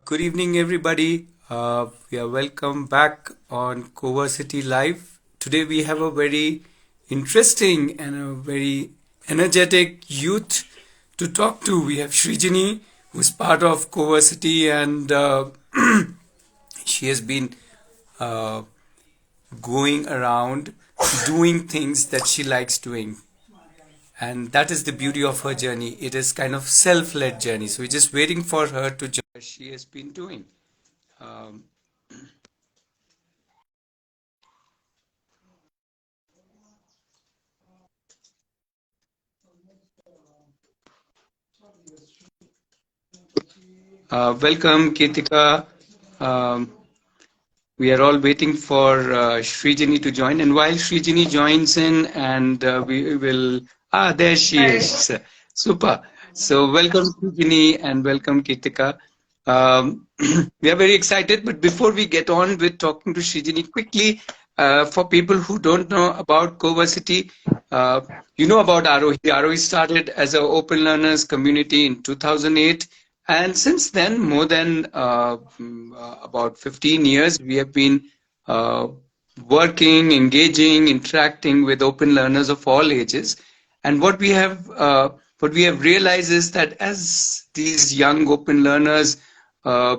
Good evening, everybody. We are welcome back on CoVersity Live. Today we have a very interesting and a very energetic youth to talk to. We have Srijani, who's part of CoVersity, and she has been uh, going around doing things that she likes doing. And that is the beauty of her journey. It is kind of self-led journey. So we're just waiting for her to join. She has been doing. Um, Welcome, Kirtika. Um, we are all waiting for Srijani to join. And while Srijani joins in, and we will. There she is. Super. So, welcome, Srijani, and welcome, Kirtika. We are very excited. But before we get on with talking to Srijani, quickly, for people who don't know about CoVersity, you know about Aarohi. Aarohi started as an open learners community in 2008. And since then, more than about 15 years, we have been uh, working, engaging, interacting with open learners of all ages. And what we have realized is that as these young open learners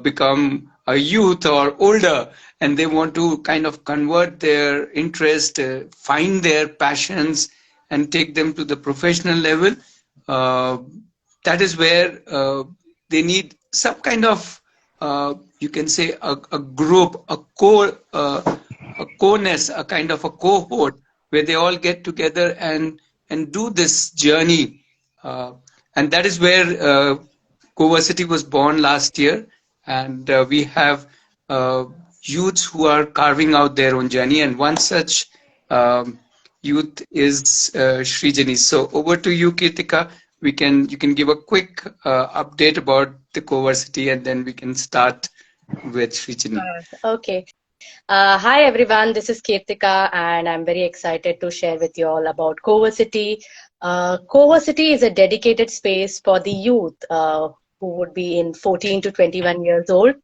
become a youth or older, and they want to kind of convert their interest, find their passions, and take them to the professional level, uh, that is where they need some kind of you can say a group, a co-ness, a kind of a cohort where they all get together and do this journey, and that is where CoVersity was born last year, and we have uh, youths who are carving out their own journey, and one such youth is Srijani. So over to you, Kirtika. You can give a quick update about the CoVersity, and then we can start with Srijani. Okay. Hi everyone, this is Kirtika and I'm very excited to share with you all about CoVersity. CoVersity is a dedicated space for the youth who would be in 14 to 21 years old,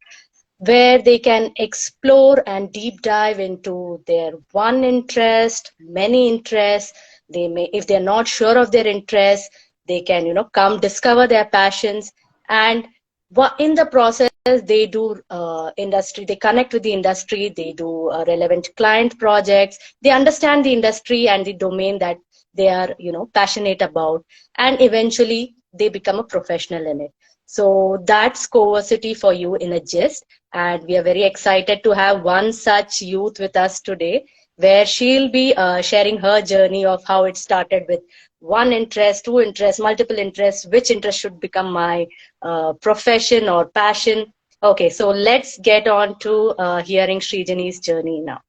where they can explore and deep dive into their one interest, many interests. They may, if they're not sure of their interests, they can, come discover their passions, and in the process they do industry, they connect with the industry, they do relevant client projects, they understand the industry and the domain that they are, passionate about, and eventually they become a professional in it. So that's CoVersity for you in a gist. And we are very excited to have one such youth with us today, where she'll be sharing her journey of how it started with one interest, two interests, multiple interests, which interest should become my profession or passion. Okay, so let's get on to hearing Srijani's journey now.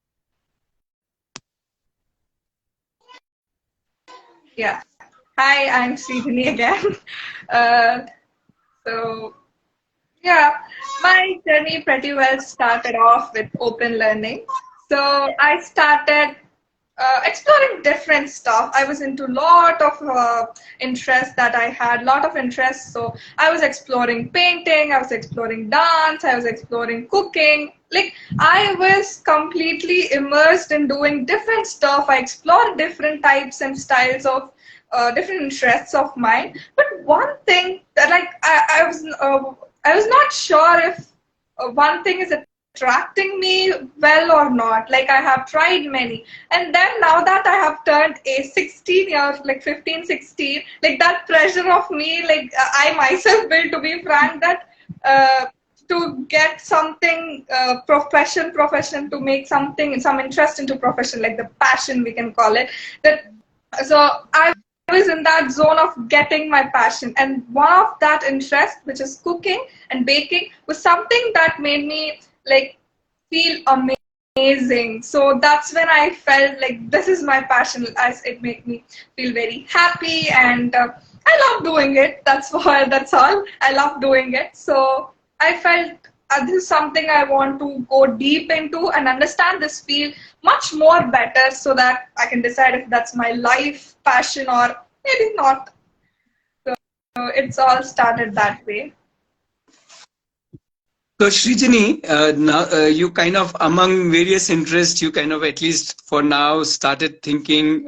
Yeah. Hi, I'm Srijani again. Uh, so, yeah, my journey pretty well started off with open learning. So I started exploring different stuff. I was into lot of interests that I had, lot of interests. So I was exploring painting, I was exploring dance, I was exploring cooking. Like I was completely immersed in doing different stuff. I explored different types and styles of different interests of mine. But one thing that I was not sure if one thing is attracting me well or not. Like I have tried many, and then now that I have turned a 16 years, like 15, 16, like that pressure of me, like I myself built, to be frank, that to get something profession, to make something, some interest into profession, like the passion we can call it, that so I was in that zone of getting my passion, and one of that interest, which is cooking and baking, was something that made me like feel amazing. So that's when I felt like this is my passion, as it made me feel very happy, and I love doing it. That's why, that's all, I love doing it. So I felt this is something I want to go deep into and understand this field much more better, so that I can decide if that's my life passion or maybe not. So it's all started that way. So Srijani, now you kind of among various interests, you kind of at least for now started thinking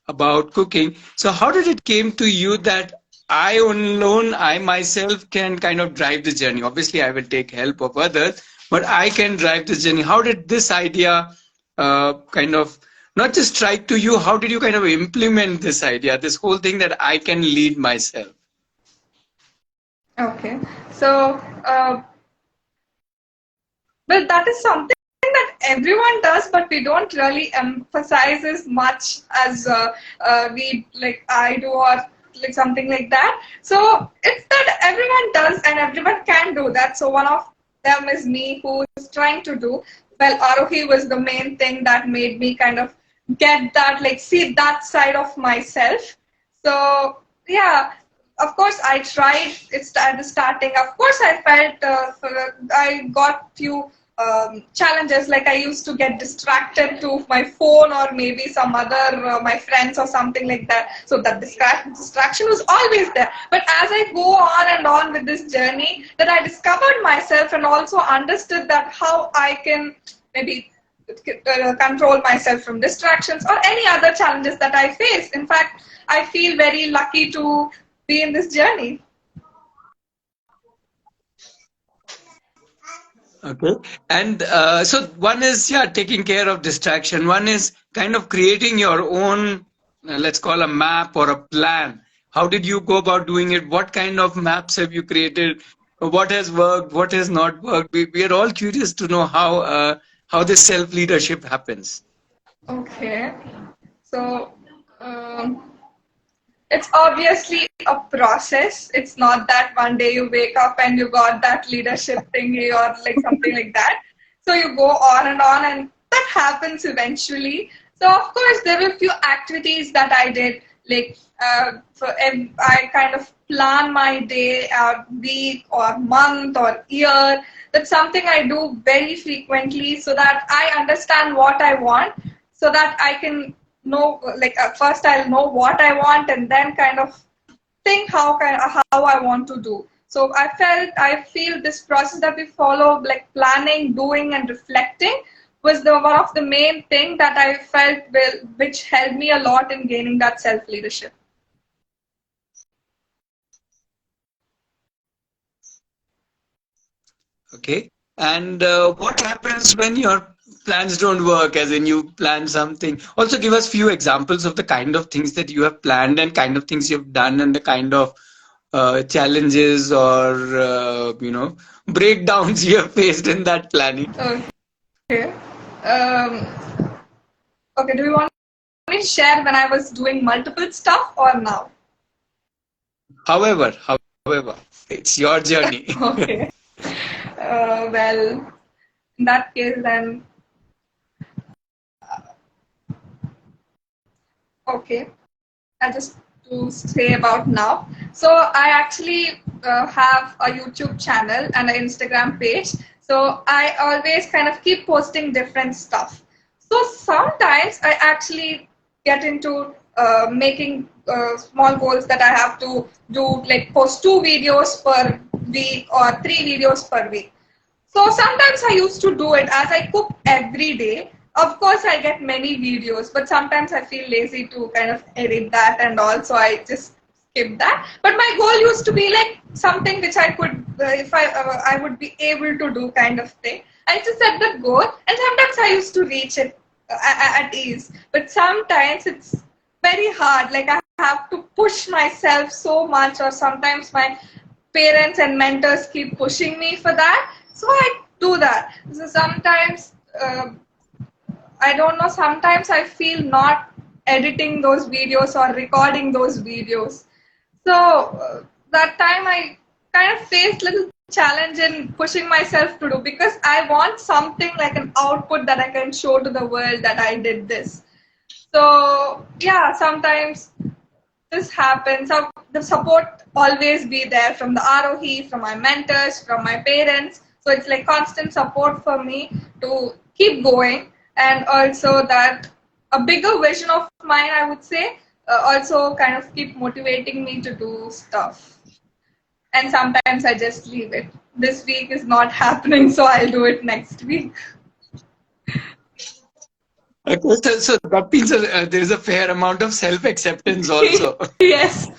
about cooking. So how did it came to you that I alone, I myself can kind of drive the journey? Obviously, I will take help of others, but I can drive the journey. How did this idea kind of not just strike to you? How did you kind of implement this idea, this whole thing that I can lead myself? Okay. So, well, that is something that everyone does, but we don't really emphasize as much as we like I do or like something like that. So it's that everyone does and everyone can do that. So one of them is me who's trying to do. Well, Aarohi was the main thing that made me kind of get that, like see that side of myself. So yeah, of course I tried. It's at the starting. Of course I felt I got few challenges, like I used to get distracted to my phone or maybe some other my friends or something like that, so that distraction was always there. But as I go on and on with this journey, that I discovered myself and also understood that how I can maybe control myself from distractions or any other challenges that I face. In fact, I feel very lucky to be in this journey. Okay. And so one is, yeah, taking care of distraction. One is kind of creating your own, let's call a map or a plan. How did you go about doing it? What kind of maps have you created? What has worked? What has not worked? We are all curious to know how this self-leadership happens. Okay. So, um, it's obviously a process. It's not that one day you wake up and you got that leadership thingy or like something like that. So you go on, and that happens eventually. So of course there were a few activities that I did. Like I kind of plan my day, week, or month, or year. That's something I do very frequently, so that I understand what I want, so that I can know, like first I'll know what I want and then kind of think how I want to do. So I feel this process that we follow, like planning, doing, and reflecting, was the one of the main thing that I felt which helped me a lot in gaining that self leadership. Okay. And what happens when your plans don't work, as in you plan something? Also, give us few examples of the kind of things that you have planned and kind of things you've done and the kind of challenges or, breakdowns you have faced in that planning. Okay. Um, okay. Do you want me to share when I was doing multiple stuff or now? However, it's your journey. Okay. Well, in that case, then okay. I just to say about now. So I actually have a YouTube channel and an Instagram page. So I always kind of keep posting different stuff. So sometimes I actually get into making small goals that I have to do, like post 2 videos per week or 3 videos per week. So sometimes I used to do it as I cook every day. Of course, I get many videos, but sometimes I feel lazy to kind of edit that and all, so I just skip that. But my goal used to be like something which I could, if I would be able to do kind of thing. I just set the goal, and sometimes I used to reach it at ease. But sometimes it's very hard. Like I have to push myself so much, or sometimes my parents and mentors keep pushing me for that, so I do that. So sometimes I don't know, sometimes I feel not editing those videos or recording those videos. So that time I kind of faced little challenge in pushing myself to do, because I want something like an output that I can show to the world that I did this. So yeah, sometimes this happens. So the support always be there from the Aarohi, from my mentors, from my parents. So it's like constant support for me to keep going, and also that a bigger vision of mine, I would say, also kind of keep motivating me to do stuff. And sometimes I just leave it. this week is not happening, so I'll do it next week. Okay, so that means there is a fair amount of self-acceptance also. Yes,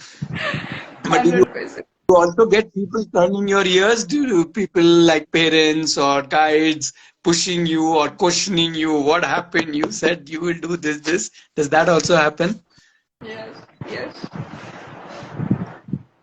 But do you 100%. also get people turning your ears? Do people like parents or guides pushing you or questioning you? What happened? You said you will do this. Does that also happen? Yes, yes.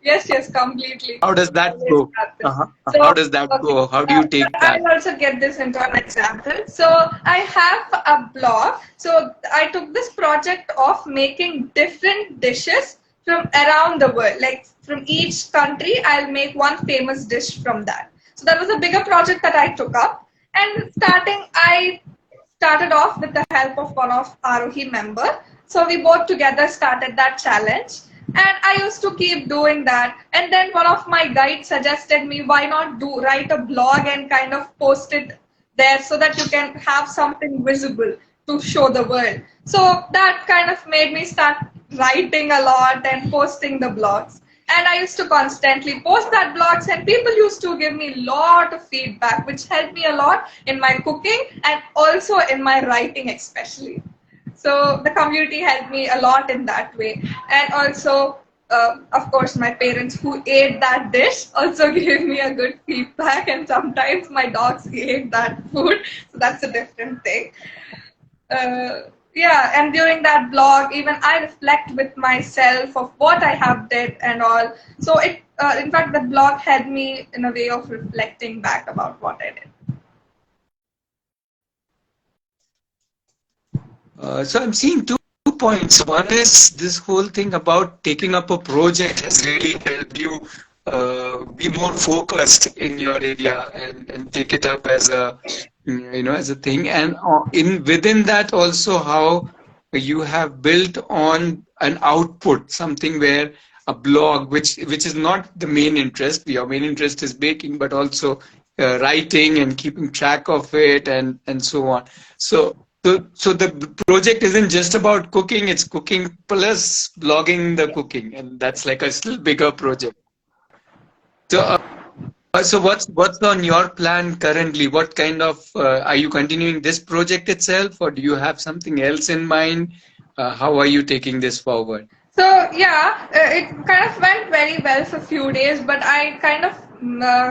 Yes, yes, completely. How does It that always go? happens. How So, does that okay, go? How do you take that? I'll also get this into an example. So, I have a blog. So, I took this project of making different dishes from around the world. Like from each country, I'll make one famous dish from that. So, that was a bigger project that I took up. And I started off with the help of one of Aarohi member. So we both together started that challenge. And I used to keep doing that. And then one of my guides suggested me, why not write a blog and kind of post it there so that you can have something visible to show the world. So that kind of made me start writing a lot and posting the blogs. And I used to constantly post that blogs, and people used to give me a lot of feedback, which helped me a lot in my cooking and also in my writing especially. So the community helped me a lot in that way. And also, of course, my parents who ate that dish also gave me a good feedback, and sometimes my dogs ate that food. So that's a different thing. Yeah, and during that blog, even I reflect with myself of what I have did and all. So in fact, the blog helped me in a way of reflecting back about what I did. So I'm seeing 2 points. One is this whole thing about taking up a project has really helped you be more focused in your area and take it up as a as a thing. And in within that also how you have built on an output, something where a blog, which is not the main interest. Your main interest is baking, but also writing and keeping track of it and so on. So the project isn't just about cooking, it's cooking plus blogging the cooking, and that's like a still bigger project. So, so what's on your plan currently? What kind of are you continuing this project itself, or do you have something else in mind? How are you taking this forward? So yeah, it kind of went very well for a few days, but I kind of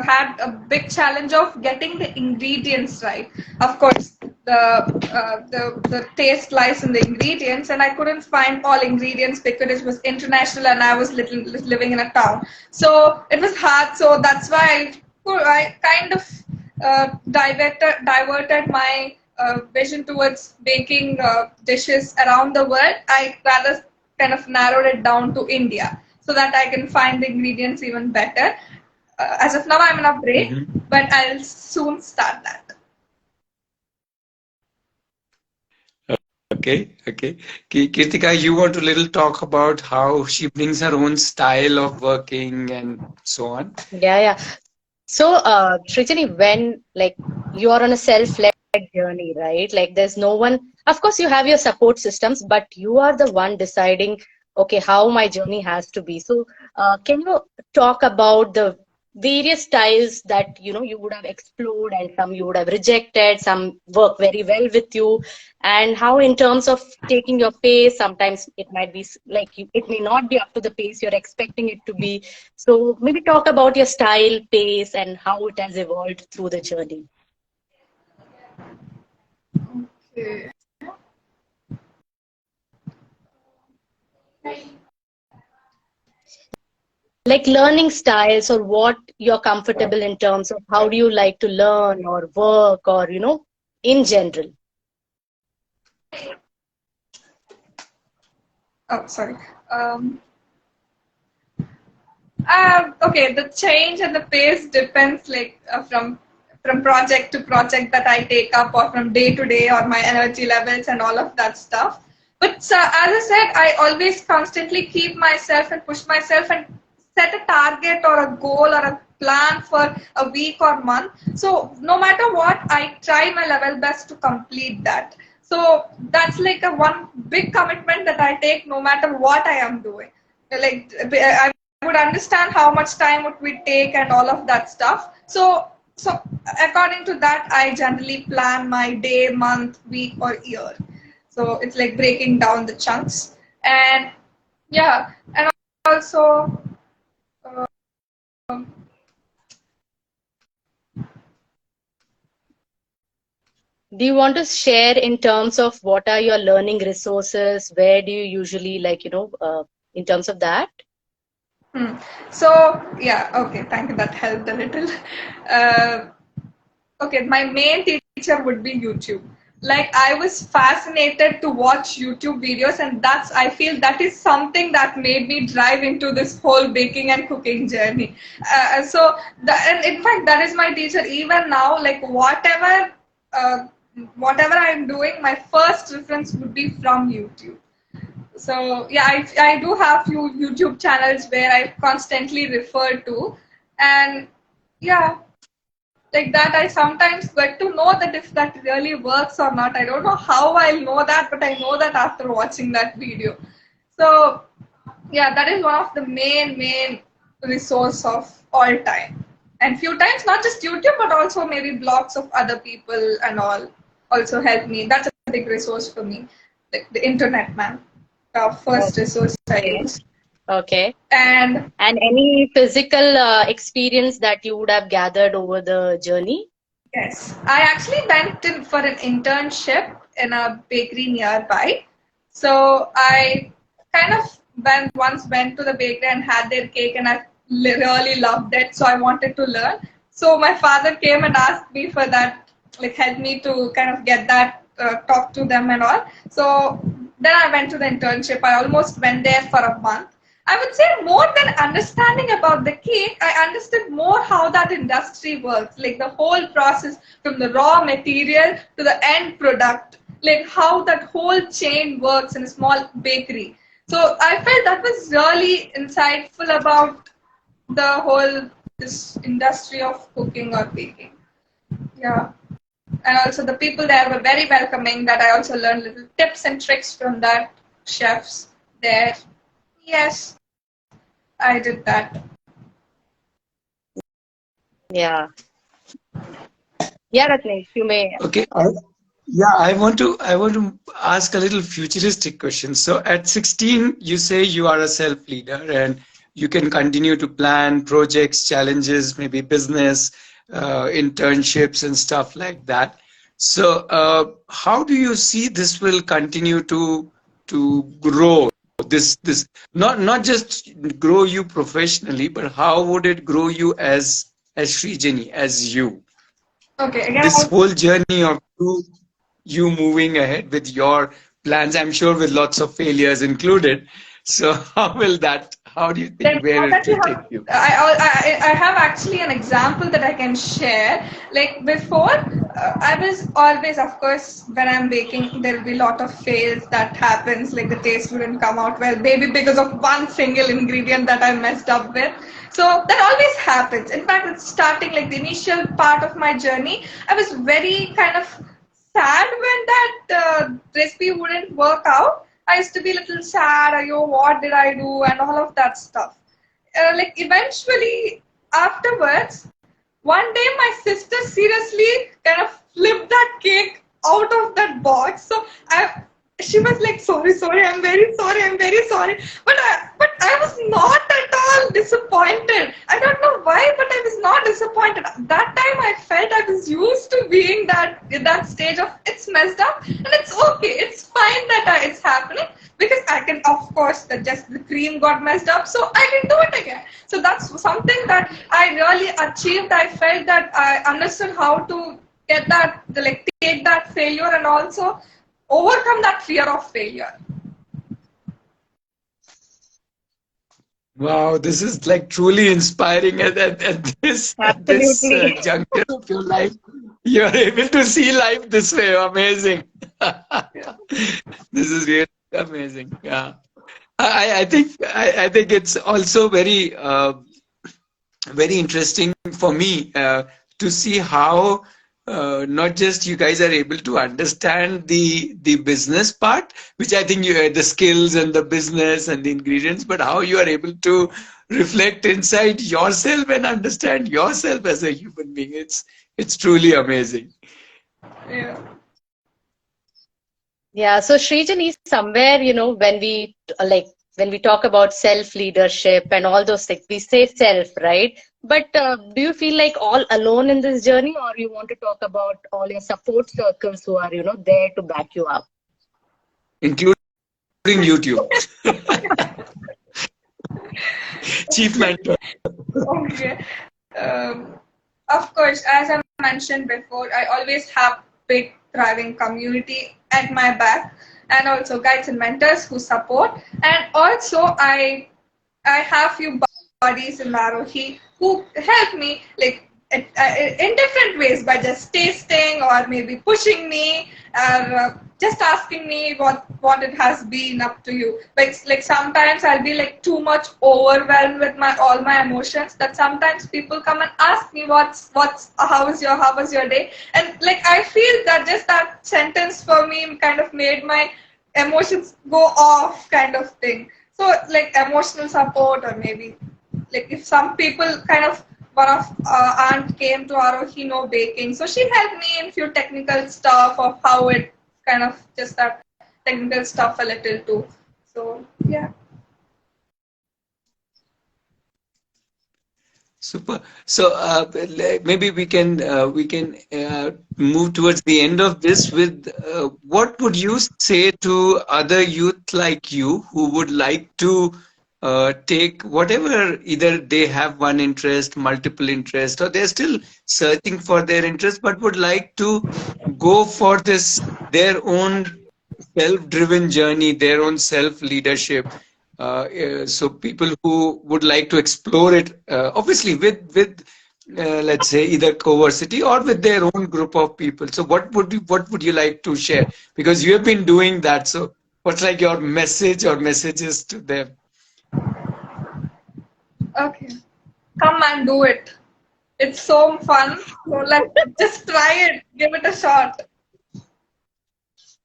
had a big challenge of getting the ingredients right. Of course, the taste lies in the ingredients, and I couldn't find all ingredients because it was international, and I was living in a town, so it was hard. So that's why I kind of diverted my vision towards baking dishes around the world. I rather kind of narrowed it down to India so that I can find the ingredients even better. As of now, I'm in a break, but I'll soon start that. Okay. Kirtika, you want to little talk about how she brings her own style of working and so on? Yeah. So, Srijani, when like you are on a self-led journey, right? Like there's no one, of course you have your support systems, but you are the one deciding, okay, how my journey has to be. So, can you talk about the various styles that, you would have explored and some you would have rejected, some work very well with you, and how in terms of taking your pace, sometimes it might be like it may not be up to the pace you're expecting it to be. So maybe talk about your style, pace, and how it has evolved through the journey. Okay. Like learning styles or what you're comfortable in terms of how do you like to learn or work or, in general. Oh, sorry. Okay, the change and the pace depends like from project to project that I take up, or from day to day, or my energy levels and all of that stuff. But as I said, I always constantly keep myself and push myself and set a target or a goal or a plan for a week or month. So no matter what, I try my level best to complete that. So that's like a one big commitment that I take no matter what I am doing. Like would understand how much time it would take and all of that stuff. So according to that, I generally plan my day, month, week, or year. So it's like breaking down the chunks. And yeah, and also um, Do you want to share in terms of what are your learning resources? Where do you usually in terms of that? hmm. So yeah, okay, thank you. That helped a little. Uh, okay, my main teacher would be YouTube. Like I was fascinated to watch YouTube videos, and I feel that is something that made me drive into this whole baking and cooking journey. And in fact, that is my teacher even now. Like uh, whatever I'm doing, my first reference would be from YouTube. So yeah, I do have few YouTube channels where I constantly refer to, and yeah, like that I sometimes get to know that if that really works or not. I don't know how I'll know that, but I know that after watching that video. So yeah, that is one of the main resource of all time. And few times not just YouTube but also maybe blogs of other people and all also help me. That's a big resource for me. Like the internet, man. First resource I Okay. use. Okay. And And any physical experience that you would have gathered over the journey? yes, I actually went in for an internship in a bakery nearby. So I kind of once went to the bakery and had their cake, and I really loved it. So I wanted to learn. So my father came and asked me for that, like help me to kind of get that, talk to them and all. So then I went to the internship. I almost went there for a month. I would say more than understanding about the cake, I understood more how that industry works, like the whole process from the raw material to the end product, like how that whole chain works in a small bakery. So I felt that was really insightful about the whole this industry of cooking or baking. Yeah. And also the people there were very welcoming, that I also learned little tips and tricks from that chefs there. Yes, I did that. Yeah. Yeah, Ratnesh, you may. Okay. Yeah, I want to ask a little futuristic question. So at 16, you say you are a self-leader and you can continue to plan projects, challenges, maybe business, internships and stuff like that. So how do you see this will continue to grow? This not just grow you professionally, but how would it grow you as Srijani, as you? Okay, again, This whole journey of you moving ahead with your plans, I'm sure with lots of failures included. So how do you then think, where now it that you will have, take you? I have actually an example that I can share. Like before, I was always, of course, when I'm baking, there will be a lot of fails that happens. Like the taste wouldn't come out well, maybe because of one single ingredient that I messed up with. So that always happens. In fact, it's starting like the initial part of my journey. I was very kind of sad when that recipe wouldn't work out. I used to be a little sad, yo, what did I do, and all of that stuff. Like eventually, afterwards, one day my sister seriously kind of flipped that cake out of that box. So she was like, sorry, I'm very sorry. But I was not at all disappointed. I don't know why, but I was not disappointed. That time I felt I was used to being that stage of it's messed up and it's okay. It's fine that it's happening because I can, of course, just the cream got messed up, so I can do it again. So that's something that I really achieved. I felt that I understood how to get that, like take that failure and also overcome that fear of failure. Wow, this is like truly inspiring at this Absolutely. juncture of your life. You are able to see life this way. Amazing. This is really amazing. Yeah. I think it's also very interesting for me to see how not just you guys are able to understand the business part, which I think you the skills and the business and the ingredients, but how you are able to reflect inside yourself and understand yourself as a human being. It's truly amazing. Yeah. Yeah, so Srijani, somewhere, when we talk about self-leadership and all those things, we say self, right? But do you feel like all alone in this journey, or you want to talk about all your support circles who are, there to back you up? Including YouTube. Chief mentor. Okay. Of course, as I mentioned before, I always have big thriving community at my back, and also guides and mentors who support. And also, I have few buddies in Aarohi who help me like in different ways by just tasting or maybe pushing me or just asking me what it has been up to you. Like sometimes I'll be like too much overwhelmed with my all my emotions that sometimes people come and ask me what's how was your day, and like I feel that just that sentence for me kind of made my emotions go off kind of thing. So like emotional support, or maybe like if some people kind of one of aunt came to Aarohi no baking, so she helped me in few technical stuff of how it kind of just that technical stuff a little too. So yeah. Super. So maybe we can move towards the end of this with what would you say to other youth like you who would like to take whatever, either they have one interest, multiple interest, or they're still searching for their interest, but would like to go for this their own self-driven journey, their own self-leadership. So people who would like to explore it, obviously with let's say either CoVersity or with their own group of people. So what would you like to share? Because you have been doing that. So what's like your message or messages to them? Okay. Come and do it. It's so fun. So like just try it. Give it a shot.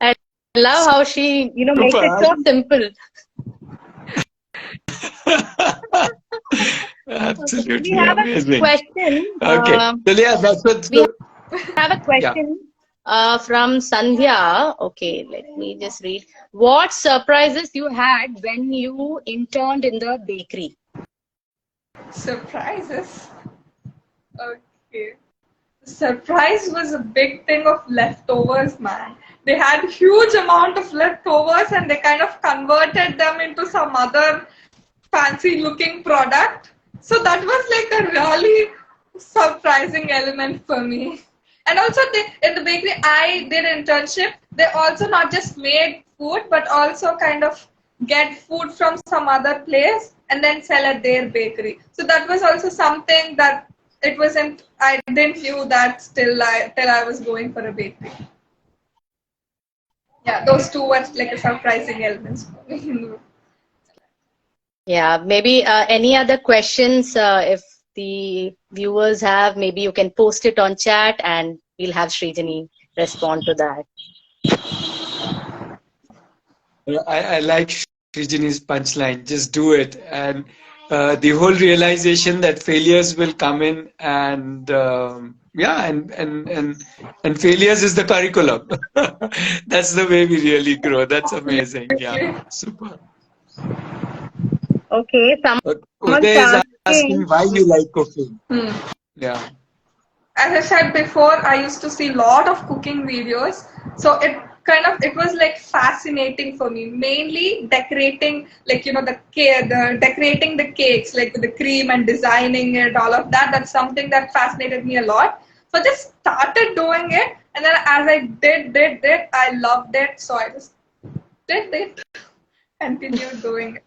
I love how she, makes it so Super. simple. We Absolutely have a amazing. question. Okay. So yeah, that's what. We So, have a yeah. question from Sandhya. Okay, let me just read. What surprises you had when you interned in the bakery? Surprises. Okay. The surprise was a big thing of leftovers, man. They had huge amount of leftovers and they kind of converted them into some other fancy looking product. So that was like a really surprising element for me. And also in the bakery I did internship, they also not just made food but also kind of get food from some other place and then sell at their bakery. So that was also something that it wasn't, I didn't knew that till I was going for a bakery. Yeah, those two were like a surprising elements for me. Yeah, maybe any other questions if the viewers have, maybe you can post it on chat and we'll have Srijani respond to that. I like Srijani's punchline. Just do it, and the whole realization that failures will come in, and yeah, and failures is the curriculum. That's the way we really grow. That's amazing. Yeah, super. Okay, someone's Uday is asking asking. why you like cooking. Hmm. Yeah. As I said before, I used to see a lot of cooking videos. So it was like fascinating for me. Mainly decorating, like the decorating the cakes, like with the cream and designing it, all of that. That's something that fascinated me a lot. So I just started doing it, and then as I did, I loved it. So I just did it, continued doing it.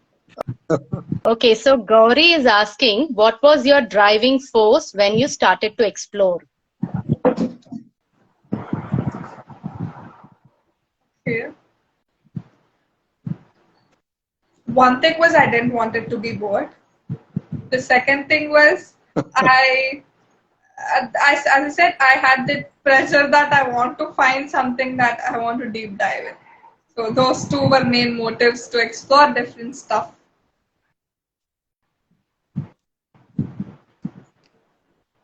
Okay, so Gauri is asking, what was your driving force when you started to explore? Okay. One thing was I didn't want it to be bored. The second thing was as I said, I had the pressure that I want to find something that I want to deep dive in. So those two were main motives to explore different stuff.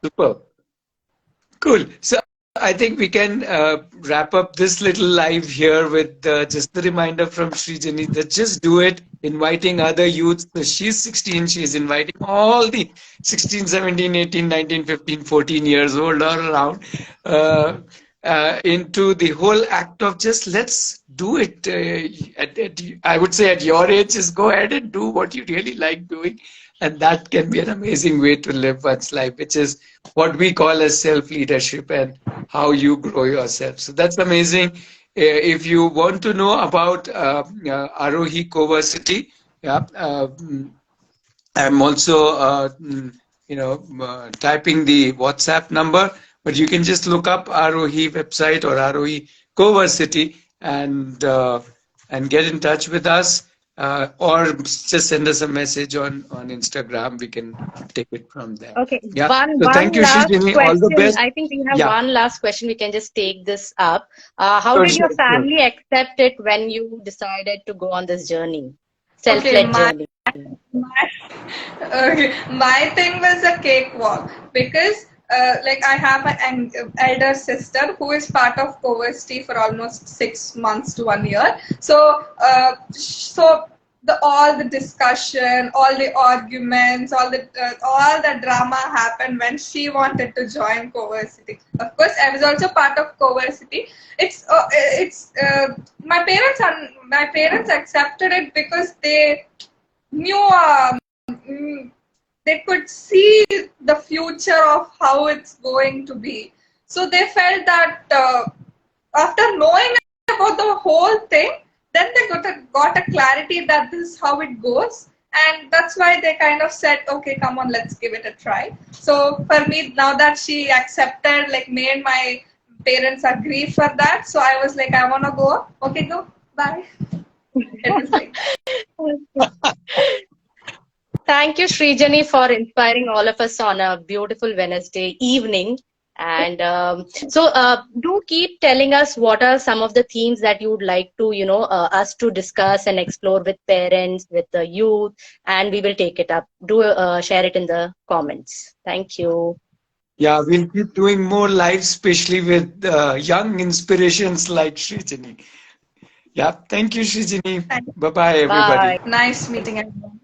Super. Cool. So I think we can wrap up this little live here with just the reminder from Srijani that just do it, inviting other youths. So she's 16, she's inviting all the 16, 17, 18, 19, 15, 14 years old all around into the whole act of just let's do it. I would say at your age, just go ahead and do what you really like doing. And that can be an amazing way to live one's life, which is what we call as self-leadership and how you grow yourself. So that's amazing. If you want to know about Aarohi CoVersity, yeah, I'm also, typing the WhatsApp number, but you can just look up Aarohi website or Aarohi CoVersity and get in touch with us. Or just send us a message on Instagram. We can take it from there. Okay, Yeah. one So thank you, last Srijani. All the question. best. I think we have Yeah. one last question. We can just take this up. How Sure, did your sure, sure. family accept it when you decided to go on this journey, Okay, self-led journey? my okay, my thing was a cakewalk because like I have an elder sister who is part of CoVersity for almost 6 months to 1 year. So all the discussion, all the arguments, all the drama happened when she wanted to join CoVersity. Of course, I was also part of CoVersity. It's my parents accepted it because they knew they could see the future of how it's going to be. So they felt that after knowing about the whole thing, then they got a clarity that this is how it goes. And that's why they kind of said, okay, come on, let's give it a try. So for me, now that she accepted, like made my parents agree for that. So I was like, I want to go. Okay, go. Bye. It was like, Thank you, Srijani, for inspiring all of us on a beautiful Wednesday evening. And do keep telling us what are some of the themes that you would like to, us to discuss and explore with parents, with the youth, and we will take it up. Do share it in the comments. Thank you. Yeah, we'll keep doing more live, especially with young inspirations like Srijani. Yeah, thank you, Srijani. Bye bye, everybody. Bye. nice meeting everyone.